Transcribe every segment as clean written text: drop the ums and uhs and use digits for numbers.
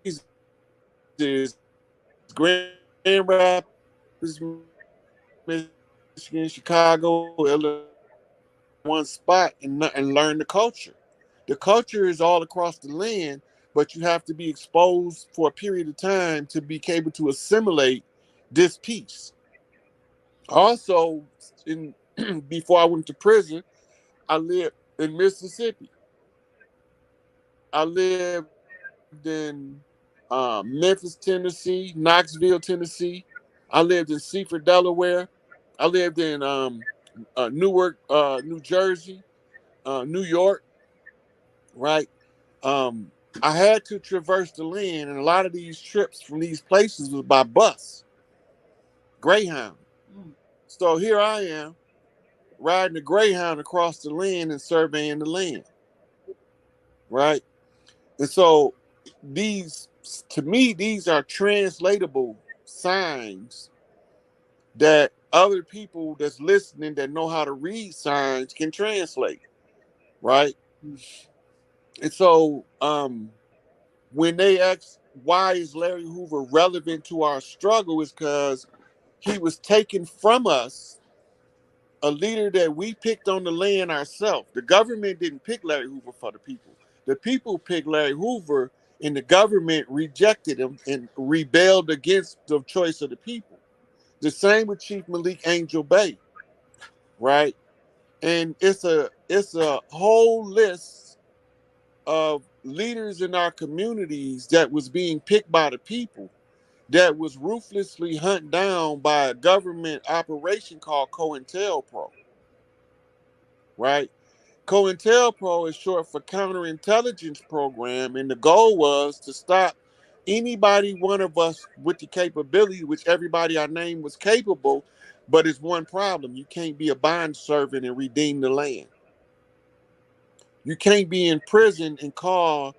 is Grand Rapids, Michigan, Chicago, Illinois, one spot and learn the culture. The culture is all across the land, but you have to be exposed for a period of time to be able to assimilate this piece. Also, in before I went to prison, I lived in Mississippi. I lived in Memphis, Tennessee, Knoxville, Tennessee. I lived in Seaford, Delaware. I lived in Newark, New Jersey, New York, right? I had to traverse the land, and a lot of these trips from these places was by bus, Greyhound. So here I am riding a Greyhound across the land and surveying the land, right? And so these, to me, these are translatable signs that other people that's listening that know how to read signs can translate, right? And so when they ask why is Larry Hoover relevant to our struggle, is because he was taken from us, a leader that we picked on the land ourselves. The government didn't pick Larry Hoover for the people. The people picked Larry Hoover, and the government rejected him and rebelled against the choice of the people. The same with Chief Malik Angel Bay, right? And it's a whole list of leaders in our communities that was being picked by the people, that was ruthlessly hunted down by a government operation called COINTELPRO, right? COINTELPRO is short for Counterintelligence Program, and the goal was to stop anybody, one of us with the capability, which everybody I named was capable, but it's one problem. You can't be a bond servant and redeem the land. You can't be in prison and call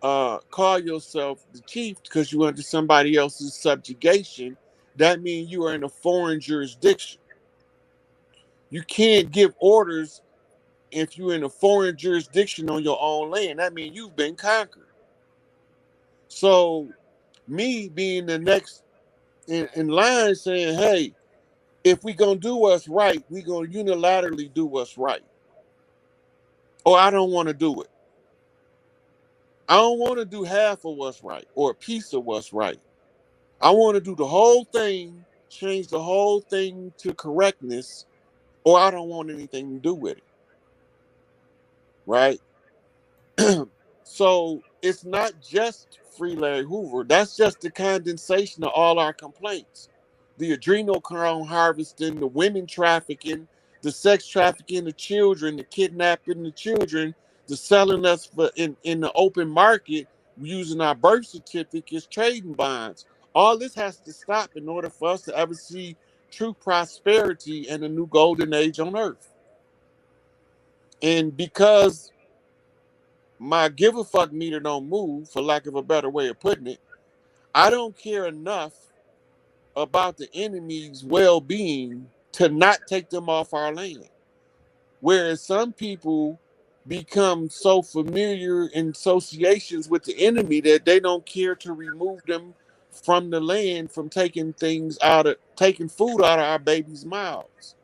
yourself the chief because you under somebody else's subjugation. That means you are in a foreign jurisdiction. You can't give orders if you're in a foreign jurisdiction on your own land. That means you've been conquered. So me being the next in line saying, hey, if we gonna do what's right, we gonna unilaterally do what's right. Or I don't want to do it. I don't want to do half of what's right or a piece of what's right. I want to do the whole thing, change the whole thing to correctness, or I don't want anything to do with it. Right? So it's not just free Larry Hoover. That's just the condensation of all our complaints. The adrenal crown harvesting, the women trafficking, the sex trafficking, the children, the kidnapping the children, the selling us in the open market using our birth certificates, trading bonds. All this has to stop in order for us to ever see true prosperity and a new golden age on earth. And because my give a fuck meter don't move, for lack of a better way of putting it, I don't care enough about the enemy's well-being to not take them off our land. Whereas some people become so familiar in associations with the enemy that they don't care to remove them from the land, from taking food out of our babies' mouths.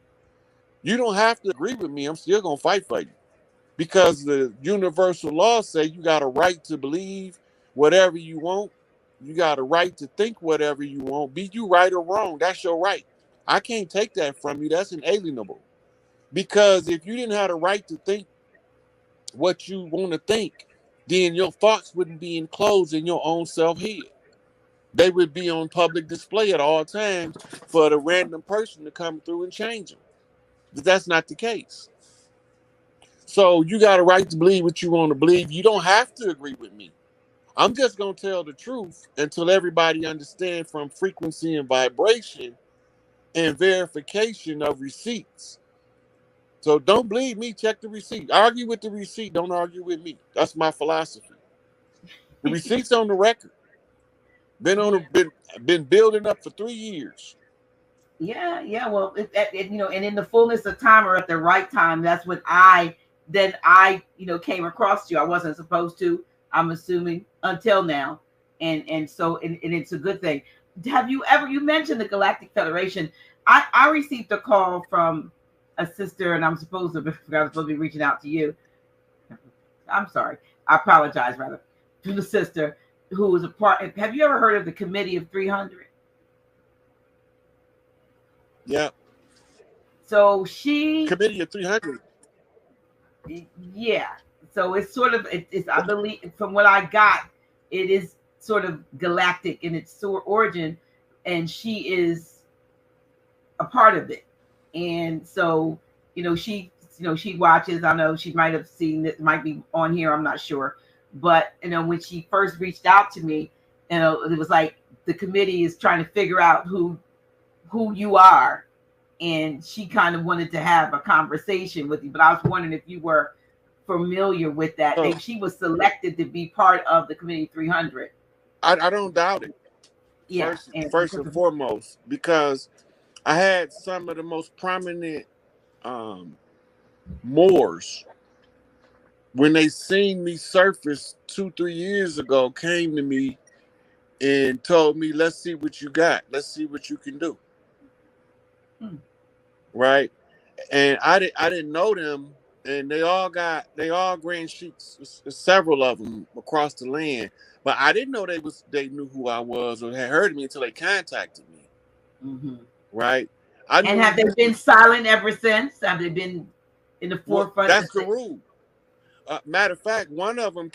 You don't have to agree with me. I'm still gonna fight for you. Because the universal laws say you got a right to believe whatever you want. You got a right to think whatever you want. Be you right or wrong, that's your right. I can't take that from you. That's inalienable. Because if you didn't have the right to think what you want to think, then your thoughts wouldn't be enclosed in your own self-head. They would be on public display at all times for the random person to come through and change them. But that's not the case. So you got a right to believe what you want to believe. You don't have to agree with me. I'm just going to tell the truth until everybody understands from frequency and vibration and verification of receipts. So don't believe me, check the receipt. Argue with the receipt, don't argue with me. That's my philosophy. The receipt's on the record. Been building up for 3 years. Yeah. Well, and in the fullness of time or at the right time, that's when I came across you. I wasn't supposed to, I'm assuming, until now. and so and it's a good thing. Have you ever, you mentioned the Galactic Federation? I received a call from a sister, and I'm supposed to be reaching out to you. I'm sorry. I apologize, rather, to the sister who was a part. Have you ever heard of the Committee of 300? Yeah. So she, Committee of 300. yeah. So it's sort of, it's, I believe, from what I got, it is sort of galactic in its origin, and she is a part of it. And so, she watches. I know she might have seen it, might be on here. I'm not sure. But, when she first reached out to me, it was like the committee is trying to figure out who you are. And she kind of wanted to have a conversation with you. But I was wondering if you were familiar with that. Oh, She was selected to be part of the Committee 300. I don't doubt it. Yeah. And First because and of, foremost, because I had some of the most prominent um, Moors, when they seen me surface 2-3 years ago, came to me and told me, "Let's see what you got. Let's see what you can do." hmm, Right? And I didn't know them, and they all grand sheets, several of them across the land. But I didn't know they knew who I was or had heard of me until they contacted me. hmm. Right? I And knew have they you. been silent ever since? Have they been in the Well, forefront to that's the say, rule. Matter of fact, one of them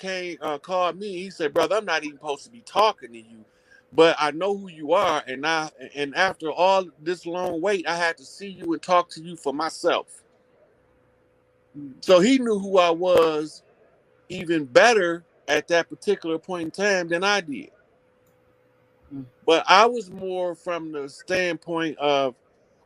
called me. He said, "Brother, I'm not even supposed to be talking to you, but I know who you are, and after all this long wait, I had to see you and talk to you for myself." mm, So he knew who I was even better at that particular point in time than I did. mm, But I was more from the standpoint of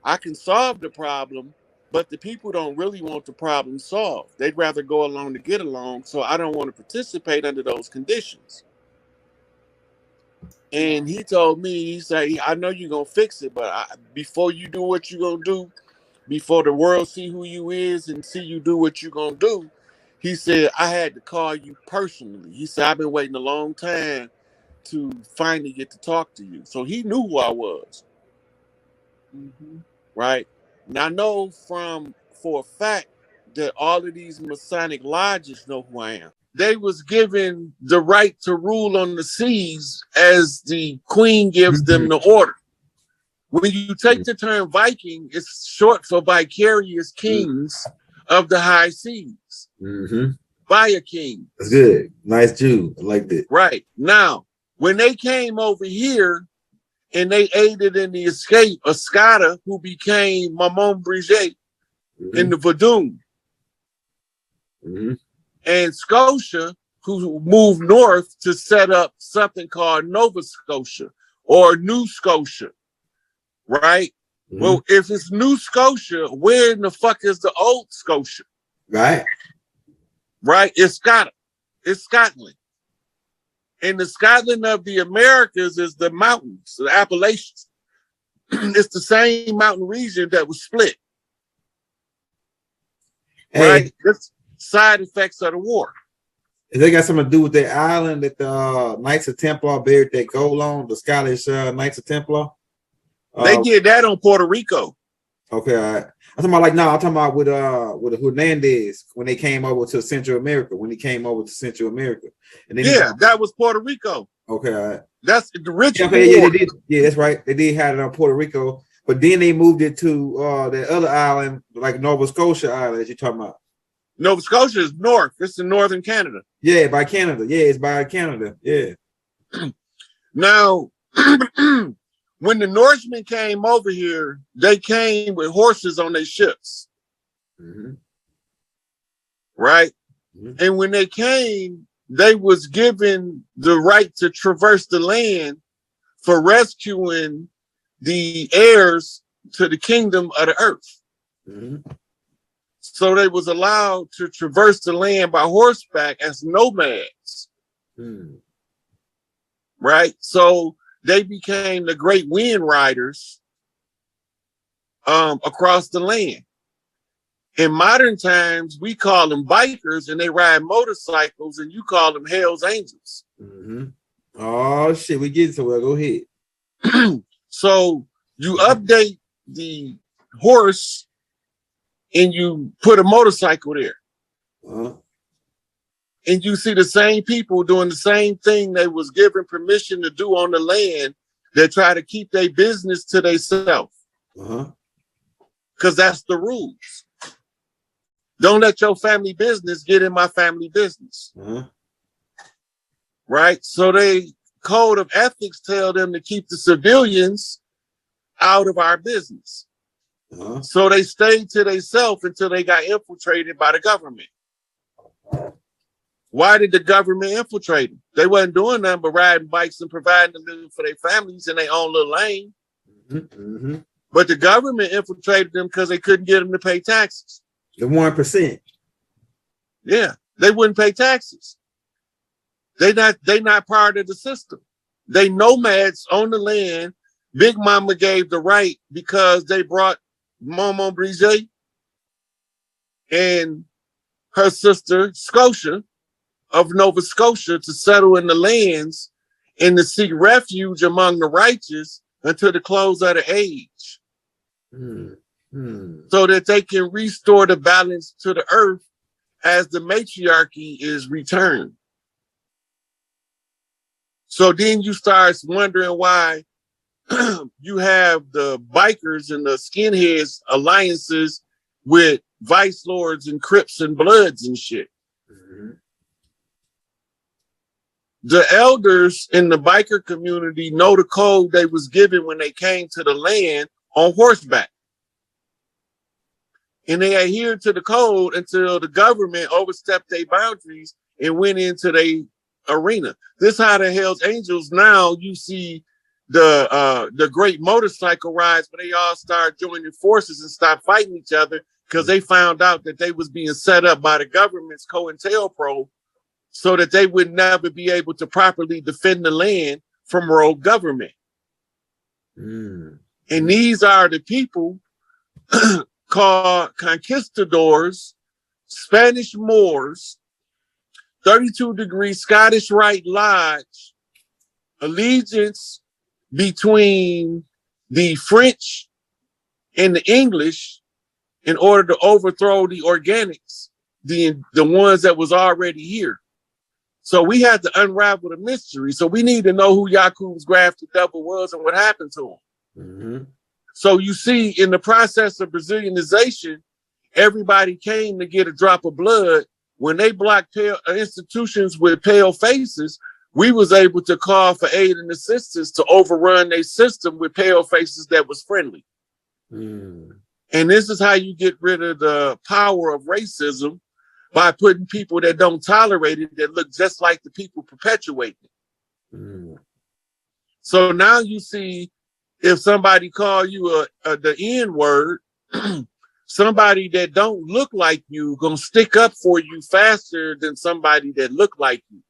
I can solve the problem, but the people don't really want the problem solved. They'd rather go along to get along. So I don't want to participate under those conditions. yeah. And he told me, he said, "I know you're gonna fix it, but before you do what you're gonna do, before the world see who you is and see you do what you're gonna do," he said, "I had to call you personally." He said, "I've been waiting a long time to finally get to talk to you." So he knew who I was, Hmm. right? And I know for a fact that all of these Masonic lodges know who I am. They was given the right to rule on the seas as the queen gives them the order. When you take the term Viking, it's short for vicarious kings of the high seas. Mm-hmm. Fire kings. That's good. Nice Jew. I like that. Right. Now, when they came over here and they aided in the escape of Scotta, who became Maman Brigade in the Vadun, and Scotia, who moved north to set up something called Nova Scotia or New Scotia, right? Well, if it's New Scotia, where in the fuck is the old Scotia? Right. Right? It's Scotland. It's Scotland. And the Scotland of the Americas is the mountains, the Appalachians. It's the same mountain region that was split. Hey, right? That's side effects of the war. they got something to do with that island that the Knights of Templar buried that gold on, the Scottish Knights of Templar? They did that on Puerto Rico. Okay, I'm talking about I'm talking about with Hernandez when they came over to Central America. When he came over to Central America, and then that was Puerto Rico. Okay, that's the rich. Yeah, okay, yeah, they did. Yeah, that's right. They did have it on Puerto Rico, but then they moved it to that other island, like Nova Scotia Island, that you're talking about. Nova Scotia is north. It's in northern Canada. Yeah, by Canada. Yeah, it's by Canada. Yeah. Now, when the Norsemen came over here, they came with horses on their ships. Right? And when they came, they was given the right to traverse the land for rescuing the heirs to the kingdom of the earth. So they was allowed to traverse the land by horseback as nomads. Right? So they became the great wind riders across the land. In modern times, we call them bikers and they ride motorcycles, and you call them Hell's Angels. Oh shit, we get to it. Go ahead. So you update the horse and you put a motorcycle there. And you see the same people doing the same thing they was given permission to do on the land that try to keep their business to themselves. Because that's the rules. Don't let your family business get in my family business. Right? So they code of ethics tell them to keep the civilians out of our business. So they stayed to themselves until they got infiltrated by the government. Why did the government infiltrate them? They wasn't doing nothing but riding bikes and providing a living for their families in their own little lane. But the government infiltrated them because they couldn't get them to pay taxes. The 1%. Yeah, they wouldn't pay taxes. They not part of the system. They nomads on the land. Big Mama gave the right because they brought Momo Brise and her sister Scotia of Nova Scotia to settle in the lands and to seek refuge among the righteous until the close of the age. So that they can restore the balance to the earth as the matriarchy is returned. So then you start wondering why you have the bikers and the skinheads alliances with vice lords and Crips and Bloods and shit. The elders in the biker community know the code they was given when they came to the land on horseback. And they adhered to the code until the government overstepped their boundaries and went into their arena. This how the Hells Angels now you see the great motorcycle rides, but they all start joining forces and stop fighting each other because they found out that they was being set up by the government's COINTELPRO so that they would never be able to properly defend the land from rogue government. And these are the people called conquistadors, Spanish Moors, 32 degree Scottish Rite Lodge, allegiance between the French and the English in order to overthrow the organics, the ones that was already here. So we had to unravel the mystery. So we need to know who Yakub's grafted double was and what happened to him. So you see, in the process of Brazilianization, everybody came to get a drop of blood. When they blocked institutions with pale faces, we was able to call for aid and assistance to overrun their system with pale faces that was friendly. And this is how you get rid of the power of racism, by putting people that don't tolerate it, that look just like the people perpetuating it. So now you see, if somebody call you the N word, somebody that don't look like you gonna stick up for you faster than somebody that look like you.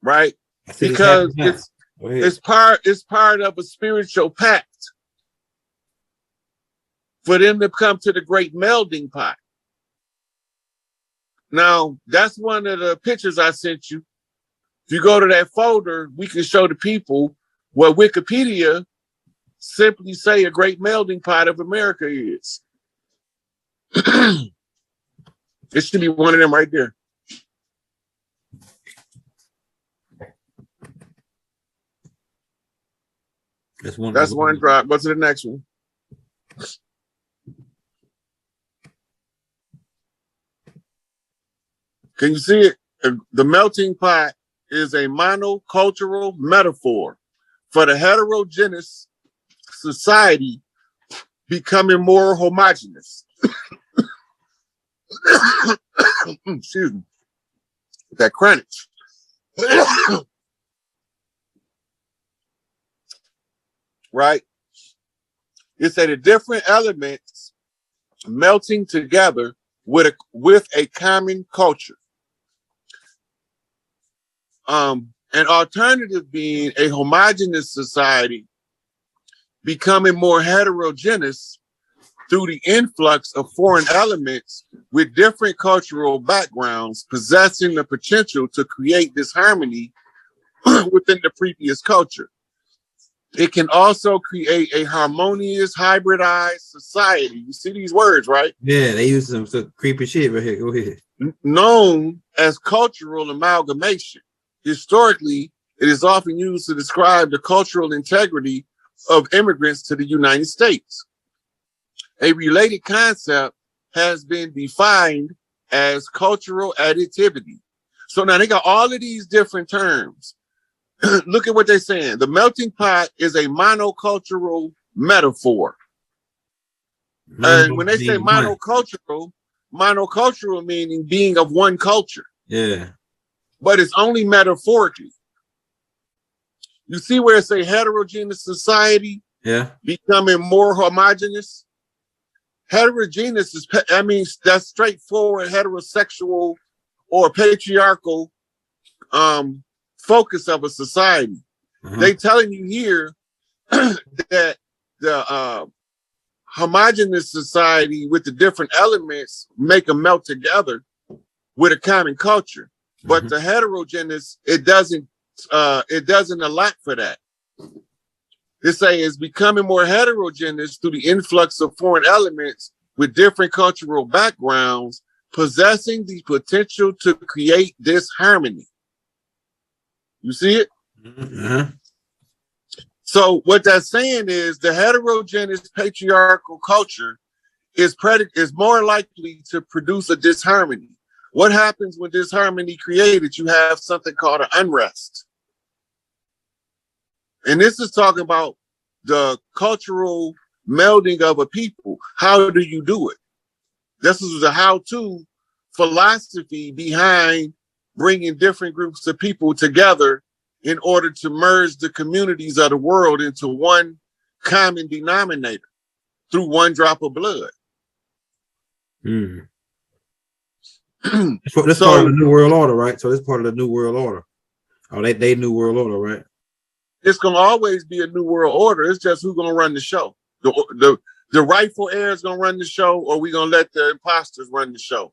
Right? Because it's part of a spiritual pact for them to come to the great melding pot. Now, that's one of the pictures I sent you. If you go to that folder, we can show the people what Wikipedia simply say a great melding pot of America is. It should be one of them right there. That's one drop. What's the next one? Can you see it? The melting pot is a monocultural metaphor for the heterogeneous society becoming more homogeneous. Excuse me. That crunch. Right? It's that the different elements melting together with a common culture. An alternative being a homogeneous society becoming more heterogeneous through the influx of foreign elements with different cultural backgrounds, possessing the potential to create disharmony within the previous culture. It can also create a harmonious, hybridized society. You see these words, right? Yeah, they use some creepy shit right here. Go ahead. Known as cultural amalgamation. Historically, it is often used to describe the cultural integrity of immigrants to the United States. A related concept has been defined as cultural additivity. So now they got all of these different terms. Look at what they're saying. The melting pot is a monocultural metaphor. And when they say monocultural meaning being of one culture. Yeah. But it's only metaphorically. You see where it's a heterogeneous society becoming more homogeneous? Heterogeneous is, I mean, that's straightforward heterosexual or patriarchal focus of a society. They telling you here that the homogeneous society with the different elements make them melt together with a common culture. But the heterogeneous, it doesn't allot for that. They say it's becoming more heterogeneous through the influx of foreign elements with different cultural backgrounds, possessing the potential to create disharmony. You see it? So what that's saying is the heterogeneous patriarchal culture is more likely to produce a disharmony. What happens when disharmony created? You have something called an unrest. And this is talking about the cultural melding of a people. How do you do it? This is the how-to philosophy behind bringing different groups of people together in order to merge the communities of the world into one common denominator through one drop of blood. So this part of the New World Order, right? So this part of the New World Order. Oh, they New World Order, right? It's gonna always be a New World Order. It's just who's gonna run the show. The rightful heir is gonna run the show, or we gonna let the imposters run the show.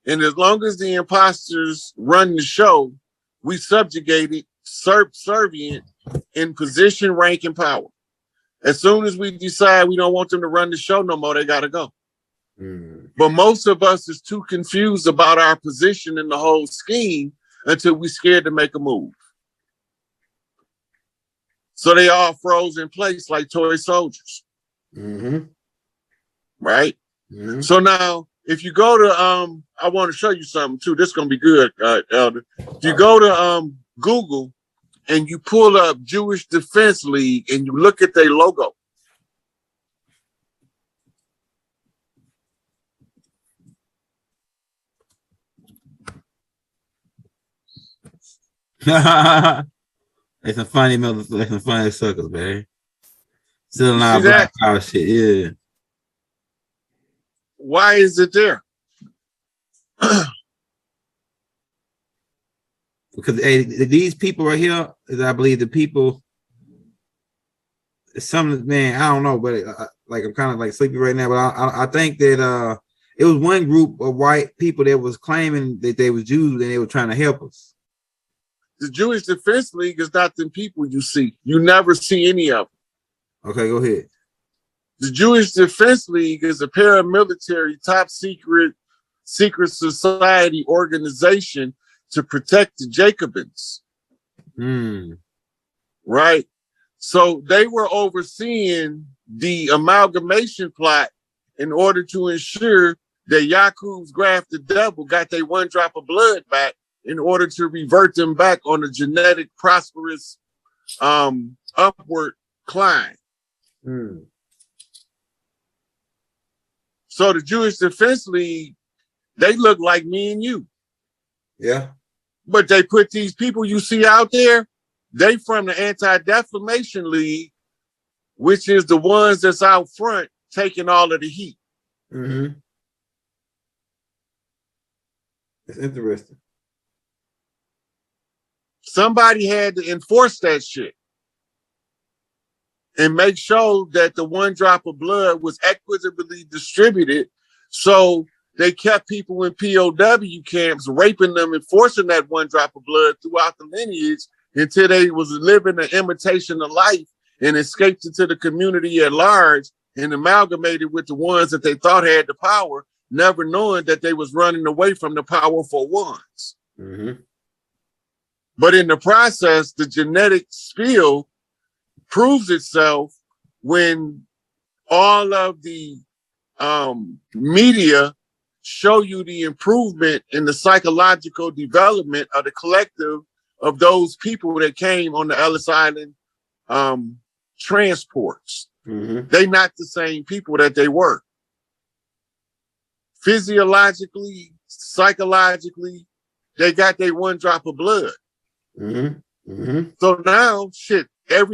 And as long as the imposters run the show, we subjugated, subservient in position, rank, and power. As soon as we decide we don't want them to run the show no more, they gotta go. But most of us is too confused about our position in the whole scheme until we're scared to make a move. So they all froze in place like toy soldiers. Right? So now, if you go to, I want to show you something too. This is going to be good, Elder. If you go to Google and you pull up Jewish Defense League and you look at their logo. They some funny suckers, man. Still not black power shit, yeah. Why is it there? Because these people right here, I believe the people, some man, I don't know, but like I'm kind of like sleepy right now. But I think that it was one group of white people that was claiming that they was Jews and they were trying to help us. The Jewish Defense League is not the people you see. You never see any of them. Okay, go ahead. The Jewish Defense League is a paramilitary, top secret society organization to protect the Jacobins. Right? So they were overseeing the amalgamation plot in order to ensure that Yaakov's grafted devil got their one drop of blood back in order to revert them back on a genetic prosperous upward climb. So the Jewish Defense League, they look like me and you. Yeah. But they put these people you see out there, they from the Anti-Defamation League, which is the ones that's out front taking all of the heat. It's interesting. Somebody had to enforce that shit. and make sure that the one drop of blood was equitably distributed. So they kept people in POW camps, raping them and forcing that one drop of blood throughout the lineage until they was living an imitation of life and escaped into the community at large and amalgamated with the ones that they thought had the power, never knowing that they was running away from the powerful ones. Mm-hmm. But in the process, the genetic spill proves itself when all of the media show you the improvement in the psychological development of the collective of those people that came on the Ellis Island transports. Mm-hmm. They not the same people that they were. Physiologically, psychologically, they got their one drop of blood. Mm-hmm. Mm-hmm. So now, shit, every